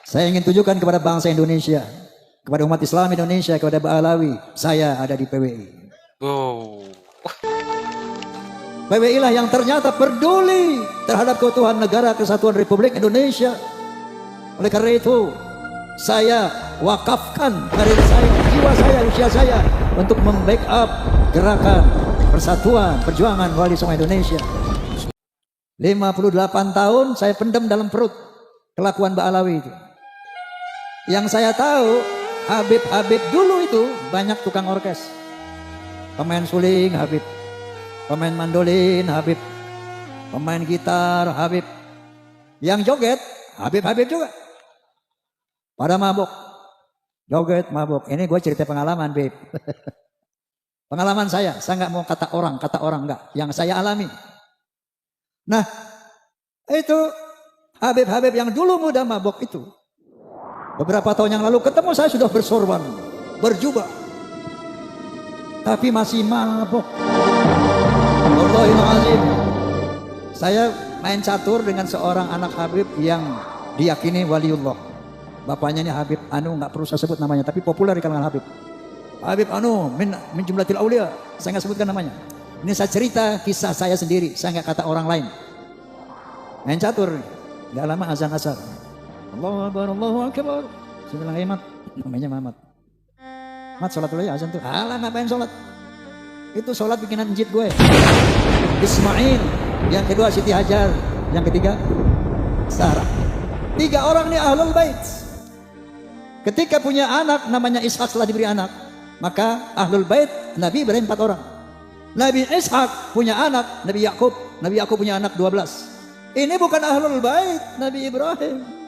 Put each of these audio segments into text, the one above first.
Saya ingin tunjukkan kepada bangsa Indonesia, kepada umat Islam Indonesia, kepada Ba'alawi, saya ada di PWI. PWI lah yang ternyata peduli terhadap keutuhan negara kesatuan Republik Indonesia. Oleh karena itu, saya wakafkan karir saya, jiwa saya, usia saya untuk membackup gerakan persatuan perjuangan Wali Songo Indonesia. 58 tahun saya pendam dalam perut kelakuan Ba'alawi itu. Yang saya tahu, Habib dulu itu banyak tukang orkes. Pemain suling Habib, pemain mandolin Habib, pemain gitar Habib. Yang joget Habib juga. Pada mabuk, joget mabuk. Ini gue cerita pengalaman, Beb. Pengalaman saya nggak mau kata orang enggak. Yang saya alami. Nah, itu Habib yang dulu muda mabuk itu. Beberapa tahun yang lalu ketemu saya sudah bersorban, berjubah. Tapi masih mabuk. Wallahualam. Saya main catur dengan seorang anak Habib yang diyakini waliullah. Bapaknya ini Habib Anu, nggak perlu saya sebut namanya, tapi populer di kalangan Habib. Habib Anu min jumlatil aulia, saya nggak sebutkan namanya. Ini saya cerita kisah saya sendiri, saya nggak kata orang lain. Main catur, nggak lama azan asar. Allahu Akbar, Allahu Akbar. Saya bilang, Mat, namanya Mamat. Mat, sholat dulu ya azan tuh. Alah, ngapain sholat? Itu sholat bikinan masjid gue. Ismail, yang kedua Siti Hajar, yang ketiga Sarah. 3 orang ini ahlul bait. Ketika punya anak namanya Ishak, setelah diberi anak, maka ahlul bait Nabi Ibrahim 4 orang. Nabi Ishak punya anak Nabi Yakub punya anak 12. Ini bukan ahlul bait Nabi Ibrahim.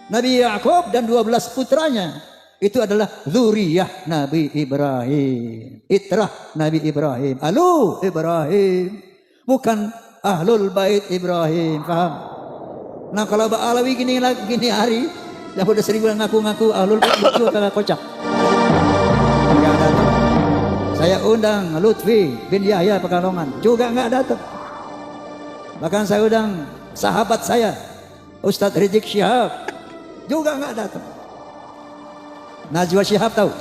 Nabi Yakub dan 12 putranya itu adalah zuriyah Nabi Ibrahim, itrah Nabi Ibrahim, alu Ibrahim, bukan ahlul bait Ibrahim. Paham? Nah, kalau Ba'alawi gini hari yang udah 1000 ngaku-ngaku ahlul bait itu kagak kocak. Enggak datang. Saya undang Lutfi bin Yahya Pekalongan, juga enggak datang. Bahkan saya undang sahabat saya Ustadz Rizik Syihab, juga enggak datang. Najwa Shihab tahu,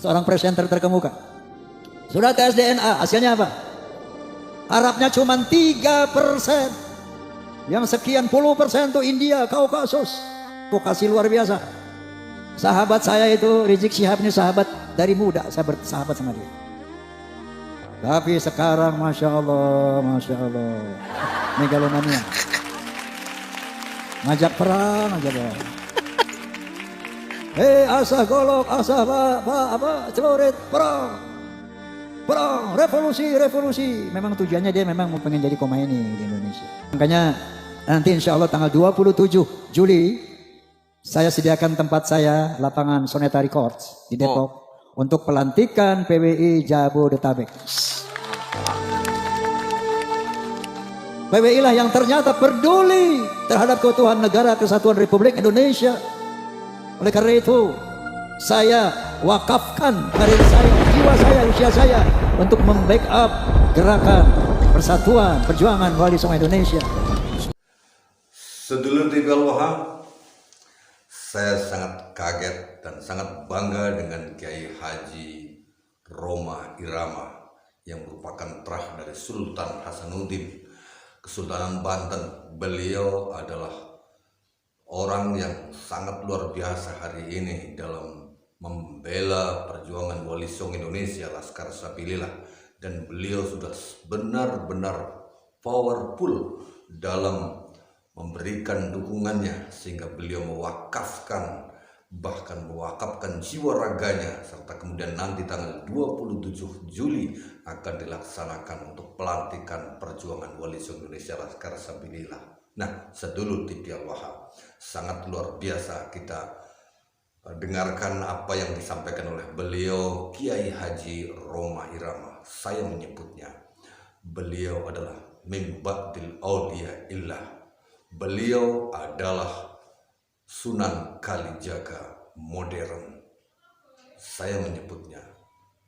seorang presenter terkemuka. Sudah tes DNA, hasilnya apa? Arabnya cuma 3%. Yang sekian puluh persen itu India, Kaukasus. Vokasi luar biasa. Sahabat saya itu Rizik Syihab ini sahabat dari muda, saya bersahabat sama dia. Tapi sekarang Masya Allah megalomania, ngajak perang aja bang. Asah golok, asah celurit, perang, revolusi. Memang tujuannya dia memang mau pengen jadi Khomeini di Indonesia. Makanya nanti insya Allah tanggal 27 Juli saya sediakan tempat saya, lapangan Soneta Records di Depok, untuk pelantikan PWI Jabodetabek. PWI lah yang ternyata peduli terhadap keutuhan negara kesatuan Republik Indonesia. Oleh karena itu, saya wakafkan karir saya, jiwa saya, usia saya untuk membackup gerakan persatuan perjuangan Wali Songo Indonesia. Sedulur TV Al-Waha, saya sangat kaget dan sangat bangga dengan Kiai Haji Roma Irama yang merupakan terah dari Sultan Hasanuddin Kesultanan Banten. Beliau adalah orang yang sangat luar biasa hari ini dalam membela perjuangan Wali Songo Indonesia, Laskar Sabilillah, dan beliau sudah benar-benar powerful dalam memberikan dukungannya sehingga beliau mewakafkan jiwa raganya, serta kemudian nanti tanggal 27 Juli akan dilaksanakan untuk pelantikan perjuangan Wali Songo Indonesia Laskar Sabilillah. Nah, sedulur TV Al-Waha, sangat luar biasa kita dengarkan apa yang disampaikan oleh beliau Kiai Haji Roma Irama. Saya menyebutnya, beliau adalah min ba'dil auliya illah. Beliau adalah Sunan Kalijaga modern. Saya menyebutnya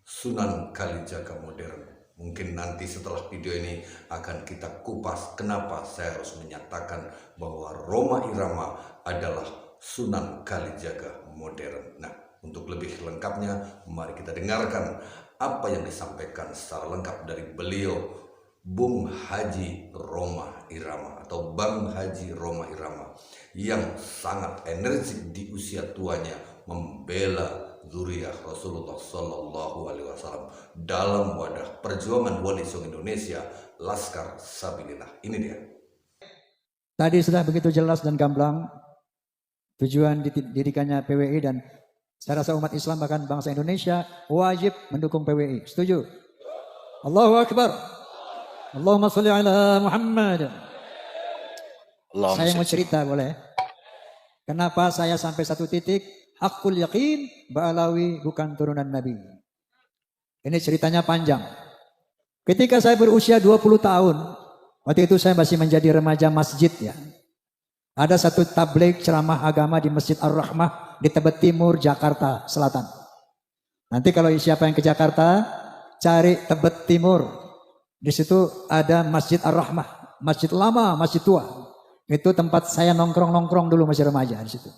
Sunan Kalijaga modern. Mungkin nanti setelah video ini akan kita kupas kenapa saya harus menyatakan bahwa Roma Irama adalah Sunan Kalijaga modern. Nah, untuk lebih lengkapnya, mari kita dengarkan apa yang disampaikan secara lengkap dari beliau, Bung Haji Roma Irama atau Bang Haji Roma Irama, yang sangat energik di usia tuanya membela zuriyah Rasulullah Sallallahu Alaihi Wasallam dalam wadah perjuangan Wali Songo Indonesia, Laskar Sabilillah. Ini dia. Tadi sudah begitu jelas dan gamblang tujuan didirikannya PWI, dan saya rasa umat Islam bahkan bangsa Indonesia wajib mendukung PWI. Setuju? Allahu Akbar. Allahumma sholli ala Muhammad. Saya mau cerita boleh? Kenapa saya sampai satu titik hakul yakin Ba'alawi bukan turunan Nabi. Ini ceritanya panjang. Ketika saya berusia 20 tahun, waktu itu saya masih menjadi remaja masjid ya. Ada satu tabligh ceramah agama di Masjid Ar-Rahmah di Tebet Timur, Jakarta Selatan. Nanti kalau siapa yang ke Jakarta, cari Tebet Timur. Di situ ada Masjid Ar-Rahmah, masjid lama, masjid tua. Itu tempat saya nongkrong-nongkrong dulu masih remaja di situ.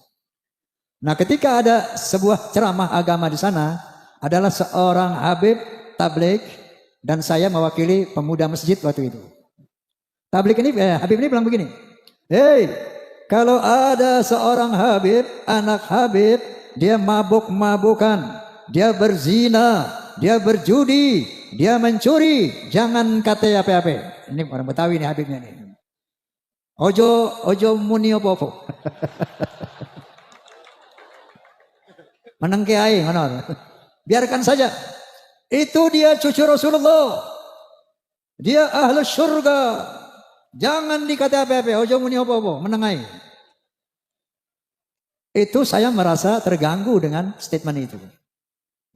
Nah, ketika ada sebuah ceramah agama di sana, adalah seorang habib tabligh dan saya mewakili pemuda masjid waktu itu. Tabligh ini, habib ini bilang begini, "Hei, kalau ada seorang habib, anak habib, dia mabuk-mabukan, dia berzina, dia berjudi, dia mencuri, jangan kata apa-apa." Ini orang Betawi nih habibnya nih. Ojo muni opo-opo. Menengke ae ngono. Biarkan saja. Itu dia cucu Rasulullah. Dia ahli surga. Jangan dikata apa-apa, ojo muni opo-opo, menengai. Itu saya merasa terganggu dengan statement itu.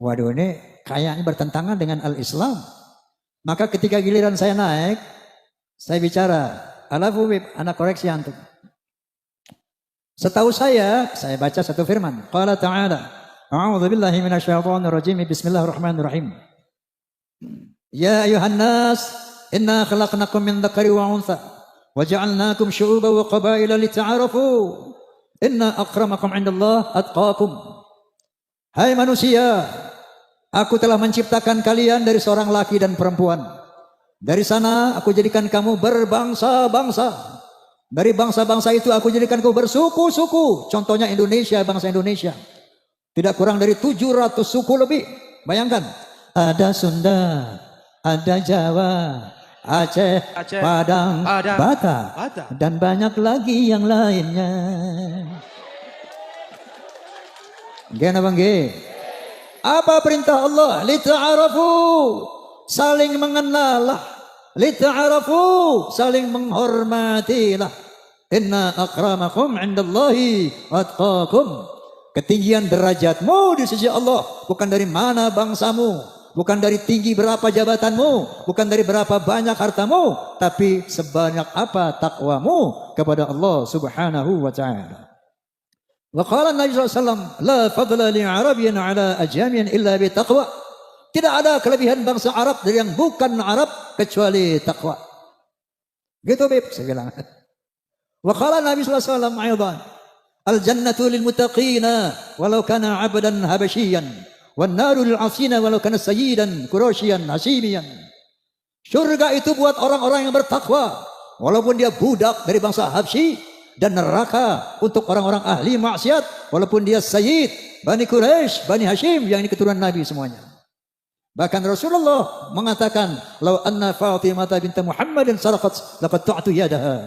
Waduh, ini kayaknya bertentangan dengan al-Islam. Maka ketika giliran saya naik, saya bicara, alafu bib, anak koreksi antum. Setahu saya baca satu firman. Qala ta'ala, a'udzu billahi minasyaitonir rajim, bismillahirrahmanirrahim. Ya ayuhan nas, inna khalaqnakum min dzakari wa untha wa ja'alnakum syu'uban wa qabaila lita'arafu. Inna akramakum 'indallah atqakum. Hai manusia, aku telah menciptakan kalian dari seorang laki dan perempuan. Dari sana aku jadikan kamu berbangsa-bangsa. Dari bangsa-bangsa itu aku jadikan kamu bersuku-suku. Contohnya Indonesia, bangsa Indonesia. Tidak kurang dari 700 suku lebih. Bayangkan, ada Sunda, ada Jawa, Aceh, Padang, Batak, dan banyak lagi yang lainnya. Gana bangge. Apa perintah Allah? Lita'arafu, saling mengenallah. Lita'arafu, saling menghormatilah. Inna akramakum 'indallahi atqakum. Ketinggian derajatmu di sisi Allah bukan dari mana bangsamu, bukan dari tinggi berapa jabatanmu, bukan dari berapa banyak hartamu, tapi sebanyak apa takwamu kepada Allah Subhanahu wa ta'ala. Wa qala Nabi SAW, la fadla li Arabiyyan ala ajamiyan illa bi taqwa. Tidak ada kelebihan bangsa Arab dari yang bukan Arab kecuali takwa. Gitu Bib, saya bilang. Wa qala Nabi SAW aydan, al jannatu lil muttaqina walau kana 'abdan habasyian wan naru lil 'asina walau kana sayyidan quraisyan hashimiyan. Surga itu buat orang-orang yang bertakwa walaupun dia budak dari bangsa Habsyi, dan neraka untuk orang-orang ahli maksiat walaupun dia sayyid Bani Quraisy, Bani Hashim, yang ini keturunan Nabi semuanya. Bahkan Rasulullah mengatakan, "Lau anna Fatimah binti Muhammadin sarqat laqad tu'tu yadaha."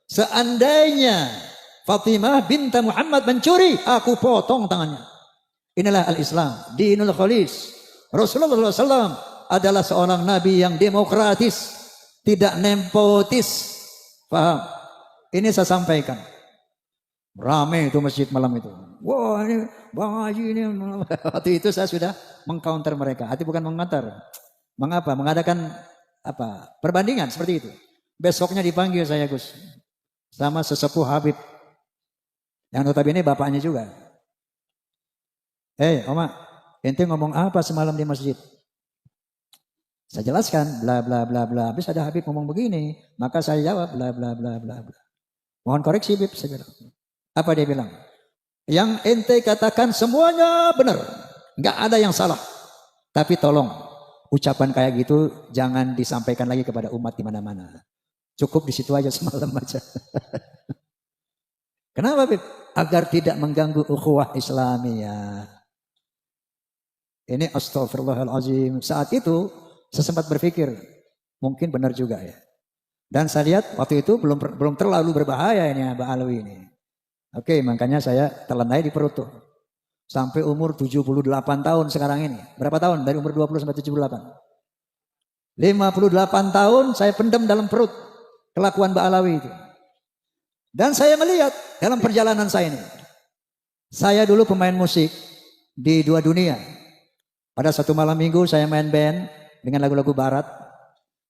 Seandainya Fatimah binti Muhammad mencuri, aku potong tangannya. Inilah al-Islam, dinul khalis. Rasulullah SAW adalah seorang nabi yang demokratis, tidak nepotis. Paham? Ini saya sampaikan. Ramai itu masjid malam itu. Wah, ini Bang Haji ini. Waktu itu saya sudah mengcounter mereka. Hati bukan mengantar. Mengapa? Mengadakan apa? Perbandingan seperti itu. Besoknya dipanggil saya Gus sama sesepuh Habib. Yang notabene bapaknya juga. Hei, Oma, ente ngomong apa semalam di masjid? Saya jelaskan, bla bla bla bla. Habis ada Habib ngomong begini, maka saya jawab bla bla bla bla bla. Mohon koreksi Bib, saya bilang. Apa dia bilang? Yang ente katakan semuanya benar, nggak ada yang salah. Tapi tolong ucapan kayak gitu jangan disampaikan lagi kepada umat di mana-mana. Cukup di situ aja semalam aja. Kenapa, Bib? Agar tidak mengganggu ukhuwah Islamiyah. Ini astagfirullahalazim. Saat itu saya sempat berpikir, mungkin benar juga ya. Dan saya lihat waktu itu belum terlalu berbahaya ini Mbak Alwi ini. Oke, makanya saya telan aja di perut tuh. Sampai umur 78 tahun sekarang ini. Berapa tahun? Dari umur 20 sampai 78. 58 tahun saya pendam dalam perut kelakuan Mbak Alawi itu. Dan saya melihat dalam perjalanan saya ini. Saya dulu pemain musik di dua dunia. Pada satu malam minggu saya main band dengan lagu-lagu barat.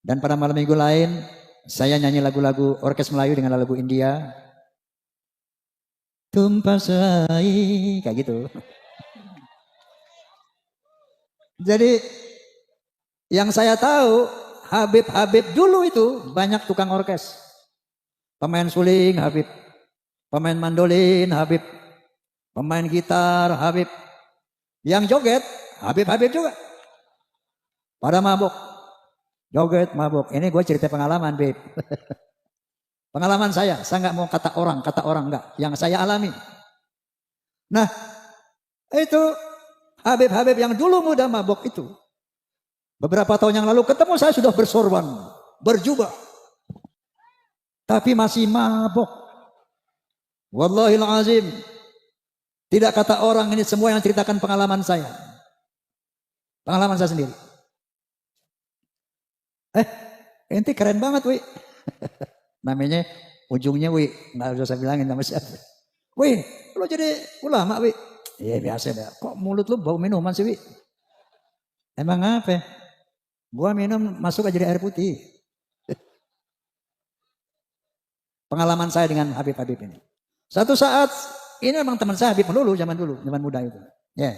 Dan pada malam minggu lain saya nyanyi lagu-lagu orkes Melayu dengan lagu India. Tumpasai kayak gitu. Jadi yang saya tahu Habib dulu itu banyak tukang orkes. Pemain suling Habib, pemain mandolin Habib, pemain gitar Habib. Yang joget Habib juga. Pada mabuk, joget mabuk. Ini gue cerita pengalaman, Bib. Pengalaman saya nggak mau kata orang enggak. Yang saya alami. Nah, itu Habib yang dulu muda mabuk itu. Beberapa tahun yang lalu ketemu saya sudah bersorban, berjubah. Tapi masih mabuk. Wallahil azim. Tidak kata orang, ini semua yang ceritakan pengalaman saya. Pengalaman saya sendiri. Ente keren banget, Wi. Namanya ujungnya Wi, nggak usah saya bilangin nama siapa. Wi, lo jadi ulama, Wi. Iya biasa dah. Kok mulut lu bau minuman sih, Wi? Emang apa? Gua minum masuk aja di air putih. Pengalaman saya dengan Habib ini. Satu saat, ini memang teman saya Habib melulu, zaman muda itu. Ya.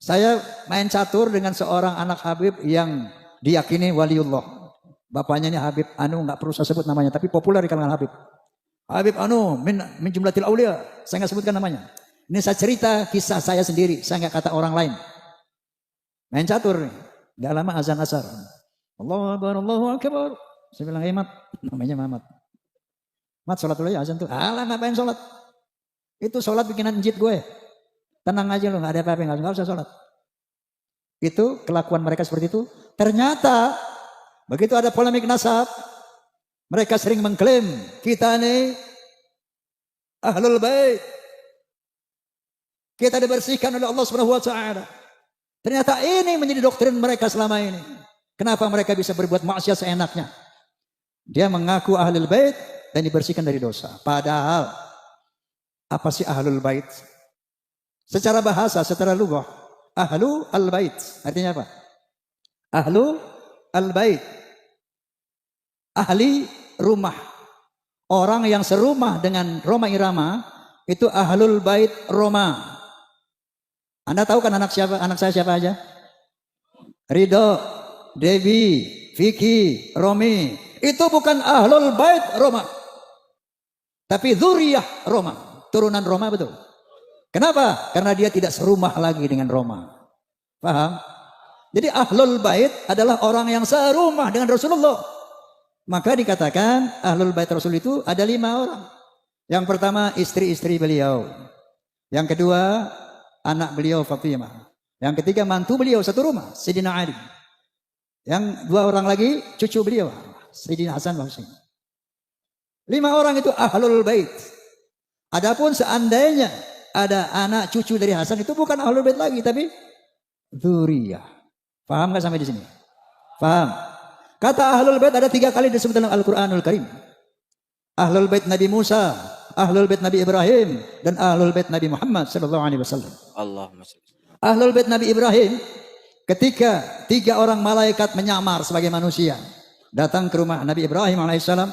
Saya main catur dengan seorang anak Habib yang diyakini waliullah. Bapaknya ini Habib Anu, nggak perlu saya sebut namanya, tapi populer di kalangan Habib. Habib Anu min jumlatil aulia, saya nggak sebutkan namanya. Ini saya cerita kisah saya sendiri, saya nggak kata orang lain. Main catur nih, nggak lama azan asar. Allahu akbar. Saya bilang, Mat, namanya Mamat. Mat, sholat dulu ya azan tuh. Alah, ngapain sholat? Itu sholat bikinan jid gue. Tenang aja lo, nggak ada apa-apa, nggak usah sholat. Itu kelakuan mereka seperti itu. Ternyata begitu ada polemik nasab, mereka sering mengklaim kita ini ahlul bait. Kita dibersihkan oleh Allah Subhanahu wa taala. Ternyata ini menjadi doktrin mereka selama ini. Kenapa mereka bisa berbuat maksiat seenaknya? Dia mengaku ahlul bait dan dibersihkan dari dosa. Padahal apa sih ahlul bait? Secara bahasa, secara lugah, ahlu al-bait artinya apa? Ahlu al-bait, ahli rumah. Orang yang serumah dengan Roma Irama itu ahlul bait Roma. Anda tahu kan anak saya siapa aja? Ridho, Devi, Vicky, Romi. Itu bukan ahlul bait Roma. Tapi dzurriyyah Roma, turunan Roma betul. Kenapa? Karena dia tidak serumah lagi dengan Roma. Paham? Jadi ahlul bait adalah orang yang serumah dengan Rasulullah. Maka dikatakan ahlul bait Rasul itu ada 5 orang. Yang pertama istri-istri beliau. Yang kedua anak beliau Fatimah. Yang ketiga mantu beliau satu rumah, Sayyidina Ali. Yang 2 orang lagi cucu beliau, Sayyidina Hasan wa Husain. 5 orang itu ahlul bait. Adapun seandainya ada anak cucu dari Hasan itu bukan ahlul bait lagi tapi dzurriyyah. Paham enggak sampai di sini? Paham? Kata ahlul bait ada 3 kali disebut dalam Al-Qur'anul Karim. Ahlul bait Nabi Musa, ahlul bait Nabi Ibrahim dan ahlul bait Nabi Muhammad sallallahu alaihi wasallam. Allahumma shalli. Ahlul bait Nabi Ibrahim ketika 3 orang malaikat menyamar sebagai manusia datang ke rumah Nabi Ibrahim alaihissalam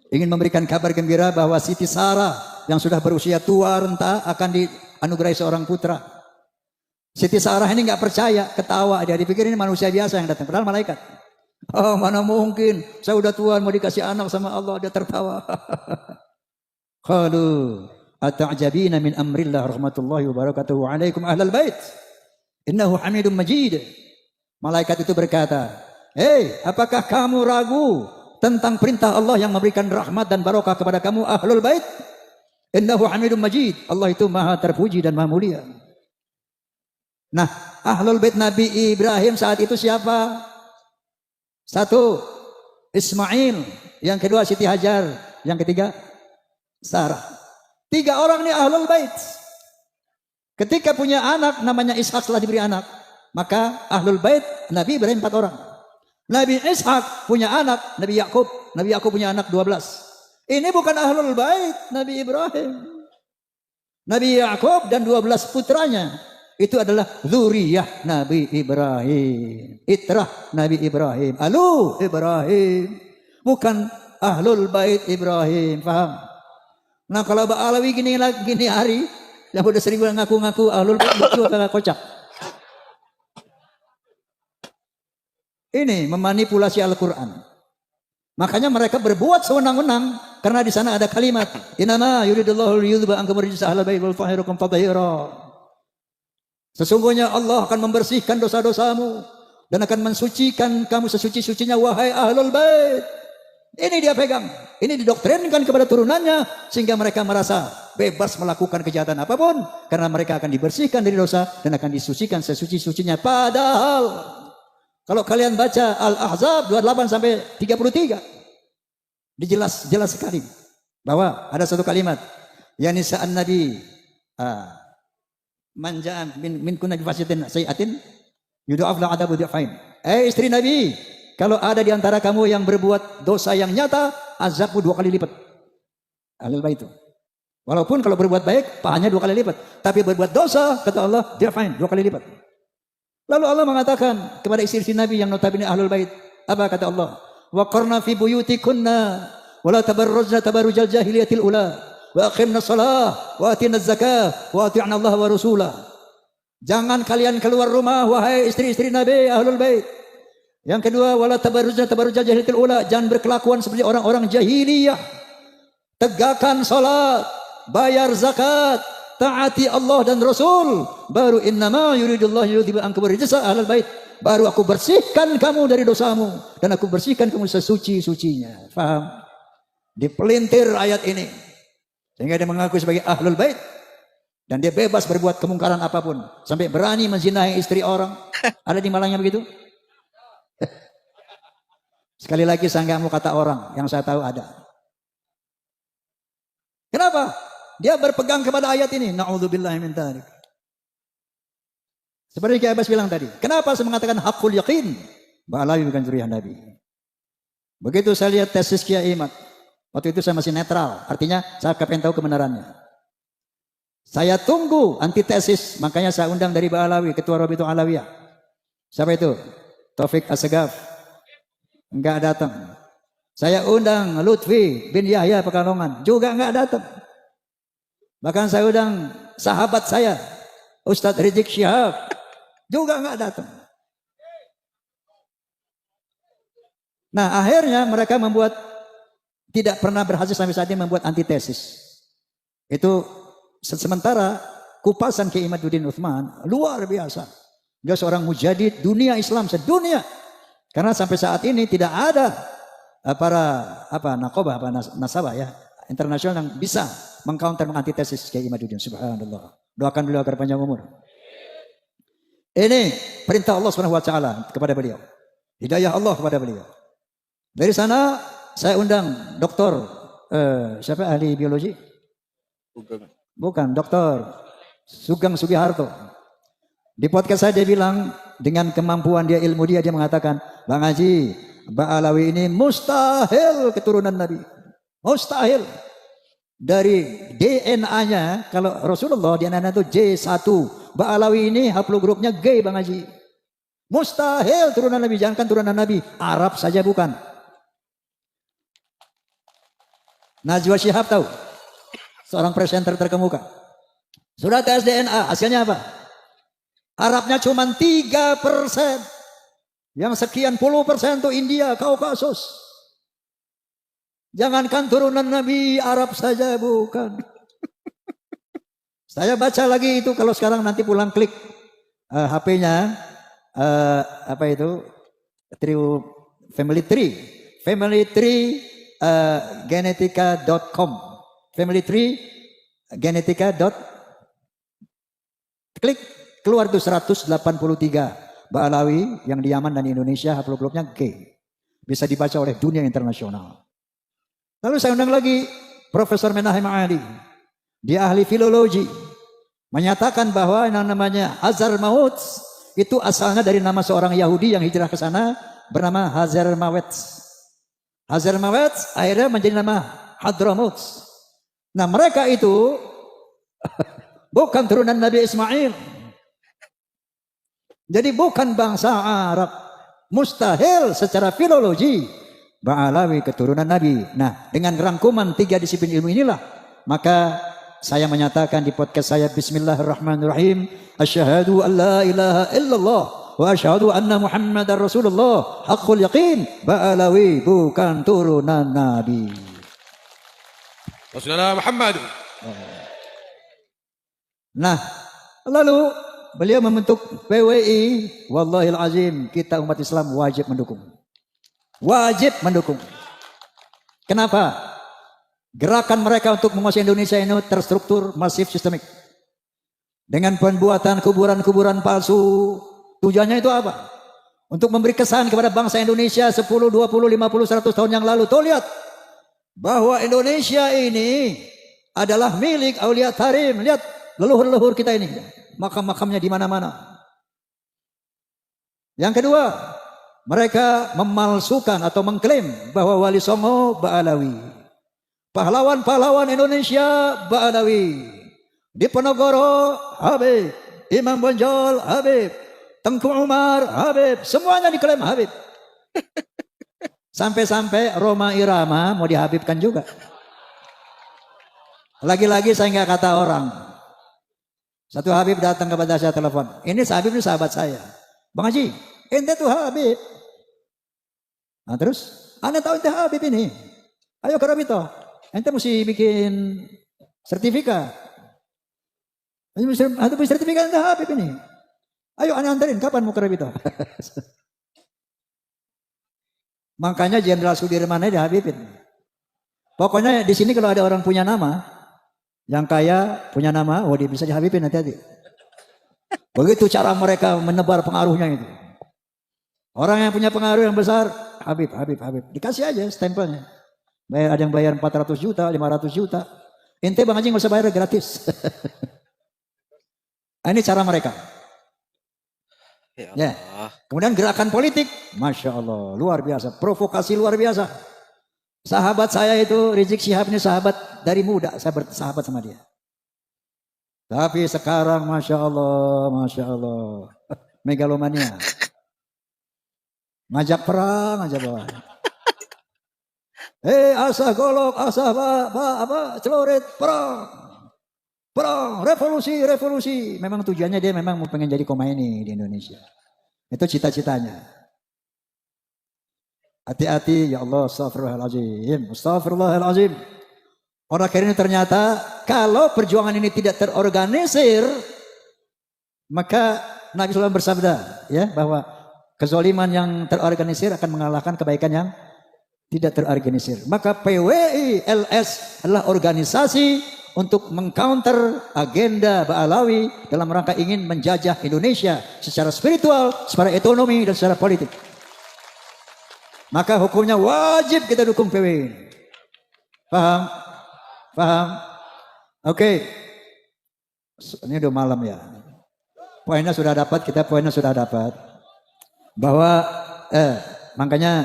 ingin memberikan kabar gembira bahwa Siti Sarah yang sudah berusia tua renta akan dianugerahi seorang putra. Siti Sarah ini nggak percaya, ketawa dia, dipikir ini manusia biasa yang datang, padahal malaikat. Oh mana mungkin, saya udah tua mau dikasih anak sama Allah, dia tertawa. Qalu ata'jabina min amrillah rahmatullahi wa barakatuhu alaikum ahlal bait. Innahu Hamidum Majid. Malaikat itu berkata, "Hei, apakah kamu ragu tentang perintah Allah yang memberikan rahmat dan barokah kepada kamu ahlul bait? Innahu Hamidum Majid." Allah itu maha terpuji dan maha mulia. Nah, ahlul bait Nabi Ibrahim saat itu siapa? Satu, Ismail. Yang kedua, Siti Hajar. Yang ketiga, Sarah. 3 orang ini ahlul bait. Ketika punya anak namanya Ishak, setelah diberi anak, maka ahlul bait Nabi Ibrahim 4 orang. Nabi Ishak punya anak Nabi Yakub. Nabi Yakub punya anak 12. Ini bukan ahlul bait Nabi Ibrahim. Nabi Yakub dan 12 putranya itu adalah zuriyah Nabi Ibrahim, itrah Nabi Ibrahim, alu Ibrahim, bukan ahlul bait Ibrahim. Paham? Nah, kalau Ba'alawi gini hari yang udah sering ngaku-ngaku ahlul bait itu agak kocak. Ini memanipulasi Al-Quran. Makanya mereka berbuat sewenang-wenang karena di sana ada kalimat innama yuridullahu liyudhhiba ankum rijsa ahlal bait wal yutahhirakum tatahira. Sesungguhnya Allah akan membersihkan dosa-dosamu dan akan mensucikan kamu sesuci-sucinya wahai ahlul bait. Ini dia pegang. Ini didoktrinkan kepada turunannya sehingga mereka merasa bebas melakukan kejahatan apapun karena mereka akan dibersihkan dari dosa dan akan disucikan sesuci-sucinya. Padahal kalau kalian baca Al-Ahzab 28 sampai 33 jelas sekali bahwa ada satu kalimat yani sa'an Nabi manja'an min kunna bifasitin sayi'atin yudha'af la adabu dhi'fain. Istri Nabi, kalau ada di antara kamu yang berbuat dosa yang nyata, azabmu 2 kali lipat. Ahlul bait itu. Walaupun kalau berbuat baik, pahalanya 2 kali lipat. Tapi berbuat dosa, kata Allah, dhi'fain, 2 kali lipat. Lalu Allah mengatakan kepada istri-istri Nabi yang notabene ahlul bait, apa kata Allah? Wa qarna fi buyutikunna wa la tabarrujna tabarrujal jahiliyatil ula wa aqimna shalah wa atina zakah wa ati'na Allah wa rasulah. Jangan kalian keluar rumah wahai istri-istri Nabi ahlul bait. Yang kedua, wala tabarrujna tabarrujal jahiliyatil ula, jangan berkelakuan seperti orang-orang jahiliyah. Tegakkan salat, bayar zakat, taati Allah dan Rasul, baru innama yuridullahu yudhiba ankum rijsa ahlal bait, baru aku bersihkan kamu dari dosamu dan aku bersihkan kamu sesuci-sucinya. Faham? Dipelintir ayat ini sehingga dia mengaku sebagai ahlul bait dan dia bebas berbuat kemungkaran apapun sampai berani menzinahi istri orang. Ada di Malangnya begitu? Sekali lagi saya nggak mau kata orang, yang saya tahu ada. Kenapa? Dia berpegang kepada ayat ini. Na'udzubillahi min dzalik. Seperti Kiai Abbas bilang tadi. Kenapa saya mengatakan hakul yakin? Ba'alawi bukan zuriyah Nabi. Begitu saya lihat tesis Kiai Imad. Waktu itu saya masih netral. Artinya saya pengen tahu kebenarannya. Saya tunggu antitesis. Makanya saya undang dari Ba'alawi, Ketua Rabitul Alawiyah. Siapa itu? Taufik Assegaf. Enggak datang. Saya undang Lutfi bin Yahya Pekalongan. Juga enggak datang. Bahkan saya undang sahabat saya, Ustadz Rizik Syihab, juga nggak datang. Nah akhirnya mereka tidak pernah berhasil sampai saat ini membuat antitesis. Itu sementara kupasan Kiai Imaduddin Utsman luar biasa. Dia seorang mujadid dunia Islam sedunia. Karena sampai saat ini tidak ada para nakobah, nasabah ya internasional yang bisa mengcounter mengantitesis Kiai Imaduddin. Subhanallah. Doakan beliau agar panjang umur. Ini perintah Allah Subhanahu wa taala kepada beliau. Hidayah Allah kepada beliau. Dari sana saya undang doktor siapa ahli biologi? Bukan, doktor Sugeng Sugiharto. Di podcast saya dia bilang dengan kemampuan dia, ilmu dia mengatakan, Bang Haji, Ba'alawi ini mustahil keturunan Nabi. Mustahil. Dari DNA-nya, kalau Rasulullah DNA-nya itu J1, Ba'alawi ini haplogrupnya G, Bang Haji. Mustahil turunan Nabi, jangankan turunan Nabi, Arab saja bukan. Najwa Shihab tahu, seorang presenter terkemuka. Sudah tes DNA, hasilnya apa? Arabnya cuma 3%. Yang sekian puluh persen itu India, Kaukasus. Jangankan turunan Nabi, Arab saja bukan. Saya baca lagi itu kalau sekarang nanti pulang klik HP-nya apa itu Family Tree genetika.com Family Tree genetika. Klik keluar itu 183 Ba'alawi yang di Yaman dan di Indonesia haplogramnya G. Bisa dibaca oleh dunia internasional. Lalu saya undang lagi Profesor Menahem Ali. Dia ahli filologi. Menyatakan bahwa yang namanya Hazar Maut itu asalnya dari nama seorang Yahudi yang hijrah ke sana bernama Hazar Mawet. Hazar Mawet akhirnya menjadi nama Hadramaut. Nah mereka itu bukan turunan Nabi Ismail. Jadi bukan bangsa Arab. Mustahil secara filologi Ba'alawi keturunan Nabi. Nah dengan rangkuman 3 disiplin ilmu inilah maka saya menyatakan di podcast saya Bismillahirrahmanirrahim asyhadu an la ilaha illallah wa asyhadu anna Muhammadar Rasulullah haqqul yaqin. Ba'alawi bukan turunan Nabi. Rasulullah Muhammad. Nah lalu beliau membentuk PWI. Wallahil azim kita umat Islam wajib mendukung. Wajib mendukung. Kenapa? Gerakan mereka untuk menguasai Indonesia ini terstruktur, masif, sistemik. Dengan pembuatan kuburan-kuburan palsu. Tujuannya itu apa? Untuk memberi kesan kepada bangsa Indonesia 10, 20, 50, 100 tahun yang lalu. Tuh lihat. Bahwa Indonesia ini adalah milik Aulia Tarim. Lihat leluhur-leluhur kita ini. Makam-makamnya di mana-mana. Yang kedua, mereka memalsukan atau mengklaim bahwa Wali Songo Ba'alawi. Pahlawan-pahlawan Indonesia Ba'alawi. Diponegoro Habib, Imam Bonjol Habib, Tengku Umar Habib, semuanya diklaim Habib. Sampai-sampai Roma Irama mau dihabibkan juga. Lagi-lagi saya nggak kata orang. Satu Habib datang kepada saya telepon. Ini Habib ini sahabat saya. Bang Haji, ente tuh Habib. Nah terus, anda tahu ente Habib ini. Ayo ke Rabito. Ente mesti bikin sertifikat. Ente bikin sertifikat ente Habib ini. Ayo anda anterin, kapan mau ke Rabito? Makanya Jenderal Sudirman aja dihabibin. Pokoknya di sini kalau ada orang punya nama, yang kaya punya nama, oh dia bisa dihabibin hati-hati. Begitu cara mereka menebar pengaruhnya itu. Orang yang punya pengaruh yang besar, Habib. Dikasih aja stempelnya. Ada yang bayar 400 juta, 500 juta. Ente Bang Haji nggak usah bayar gratis. Ini cara mereka. Ya. Kemudian gerakan politik, Masya Allah, luar biasa. Provokasi luar biasa. Sahabat saya itu, Rizik Syihab ini sahabat dari muda, saya bersahabat sama dia. Tapi sekarang Masya Allah, megalomania. Ngajak perang aja bawa. Asah golok, asah celurit, perang, revolusi. Memang tujuannya dia memang mau pengen jadi Khomeini di Indonesia. Itu cita-citanya. Hati-hati ya Allah, astagfirullahaladzim. Orang ini ternyata kalau perjuangan ini tidak terorganisir, maka Nabi SAW bersabda ya bahwa kezaliman yang terorganisir akan mengalahkan kebaikan yang tidak terorganisir. Maka PWI LS adalah organisasi untuk mengcounter agenda Ba'alawi dalam rangka ingin menjajah Indonesia secara spiritual, secara ekonomi, dan secara politik. Maka hukumnya wajib kita dukung PWI. Paham? Oke. Ini udah malam ya. Poinnya sudah dapat, bahwa makanya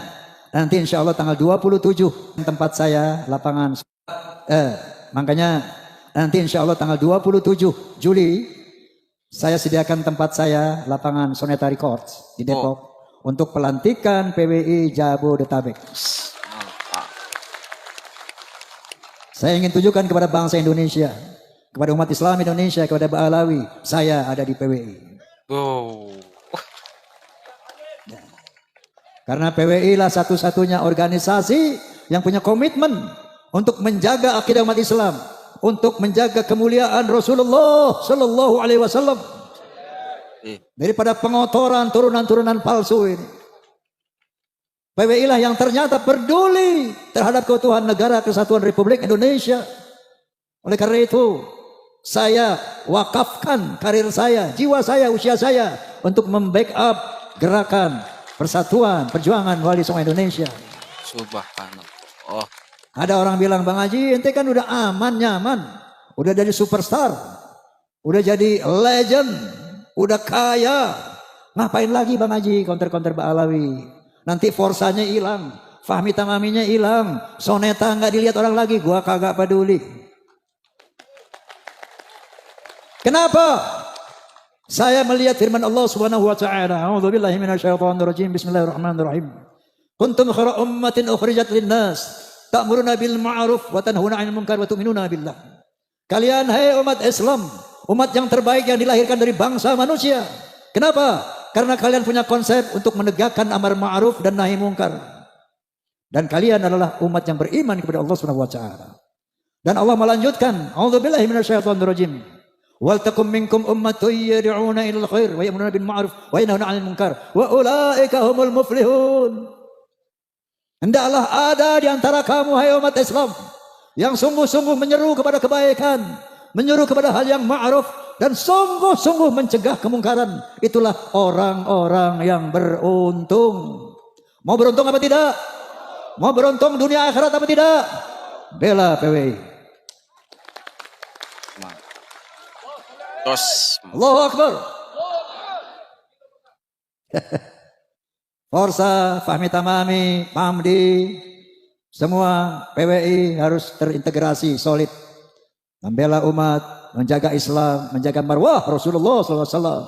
nanti insya Allah tanggal 27 tempat saya lapangan makanya nanti insya Allah tanggal 27 Juli saya sediakan tempat saya lapangan Soneta Records di Depok untuk pelantikan PWI Jabodetabek. Saya ingin tunjukkan kepada bangsa Indonesia, kepada umat Islam Indonesia, kepada Ba'alawi, saya ada di PWI. Karena PWI lah satu-satunya organisasi yang punya komitmen untuk menjaga akidah umat Islam, untuk menjaga kemuliaan Rasulullah Sallallahu Alaihi Wasallam daripada pengotoran turunan-turunan palsu ini. PWI lah yang ternyata peduli terhadap keutuhan negara kesatuan Republik Indonesia. Oleh karena itu, saya wakafkan karir saya, jiwa saya, usia saya untuk membackup gerakan persatuan perjuangan Wali Songo Indonesia. Subhanallah. Oh. Ada orang bilang, Bang Haji, ente kan udah aman, nyaman, udah jadi superstar, udah jadi legend, udah kaya. Ngapain lagi Bang Haji counter-counter Ba'alawi? Nanti forsanya hilang, Fahmi Tamaminya hilang, Soneta nggak dilihat orang lagi. Gua kagak peduli. Kenapa? Saya melihat firman Allah Subhanahu wa taala, A'udzubillahi minasyaitonir rajim. Bismillahirrahmanirrahim. Kuntum khaira ummatin ukhrijat linnas, ta'muruna bil ma'ruf wa tanhauna 'anil munkar wa tu'minuna billah. Kalian hai umat Islam, umat yang terbaik yang dilahirkan dari bangsa manusia. Kenapa? Karena kalian punya konsep untuk menegakkan amar ma'ruf dan nahi mungkar. Dan kalian adalah umat yang beriman kepada Allah Subhanahu wa taala. Dan Allah melanjutkan, A'udzubillahi minasyaitonir rajim. Wal takum minkum ummatun yad'una ilal khair wa ya'muruna bil ma'ruf wa yanhauna 'anil munkar wa ulaika humul muflihun. Hendaklah ada di antara kamu hai umat Islam yang sungguh-sungguh menyeru kepada kebaikan, menyeru kepada hal yang ma'ruf dan sungguh-sungguh mencegah kemungkaran. Itulah orang-orang yang beruntung. Mau beruntung apa tidak? Mau beruntung dunia akhirat apa tidak? Bela PWI. Terus Allahu Akbar. Forsa, Fahmi Tamami, Pamdi, semua PWI harus terintegrasi solid. Membela umat, menjaga Islam, menjaga marwah Rasulullah SAW,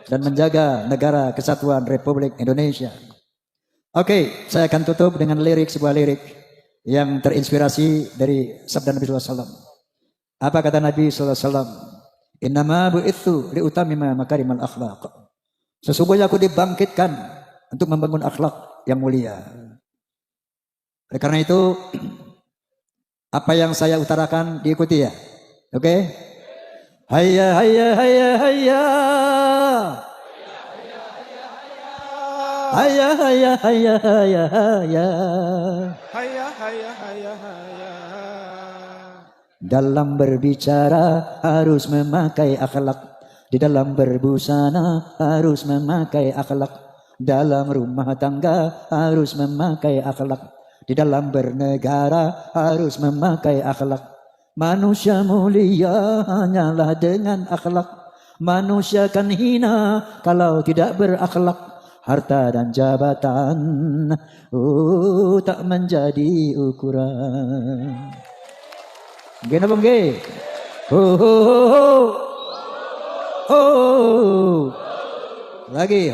dan menjaga negara kesatuan Republik Indonesia. Oke, saya akan tutup dengan sebuah lirik yang terinspirasi dari sabda Nabi SAW. Apa kata Nabi SAW? Innama bu'itsu liutamima makarimal akhlaq. Sesungguhnya aku dibangkitkan untuk membangun akhlak yang mulia. Oleh karena itu, apa yang saya utarakan diikuti ya. Oke? Hayya hayya hayya hayya. Hayya hayya hayya hayya hayya. Hayya hayya hayya hayya. Dalam berbicara harus memakai akhlak. Di dalam berbusana harus memakai akhlak. Dalam rumah tangga harus memakai akhlak. Di dalam bernegara harus memakai akhlak. Manusia mulia hanyalah dengan akhlak. Manusia kan hina kalau tidak berakhlak. Harta dan jabatan tak menjadi ukuran. Gini bang G. Lagi.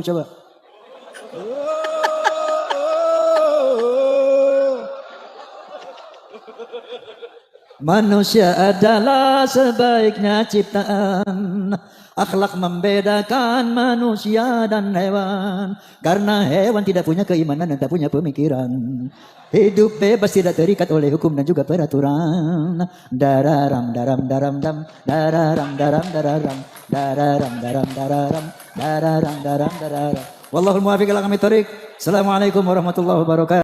Coba. Manusia adalah sebaiknya ciptaan. Akhlak membedakan manusia dan hewan. Karena hewan tidak punya keimanan dan tak punya pemikiran. Hidup bebas tidak terikat oleh hukum dan juga peraturan. Dararam daram daram dam. Dararam daram dararam. Dararam daram dararam. Dararam daram dararam. Wallahul muwaffiq ila aqwamit thoriq. Assalamualaikum warahmatullahi wabarakatuh.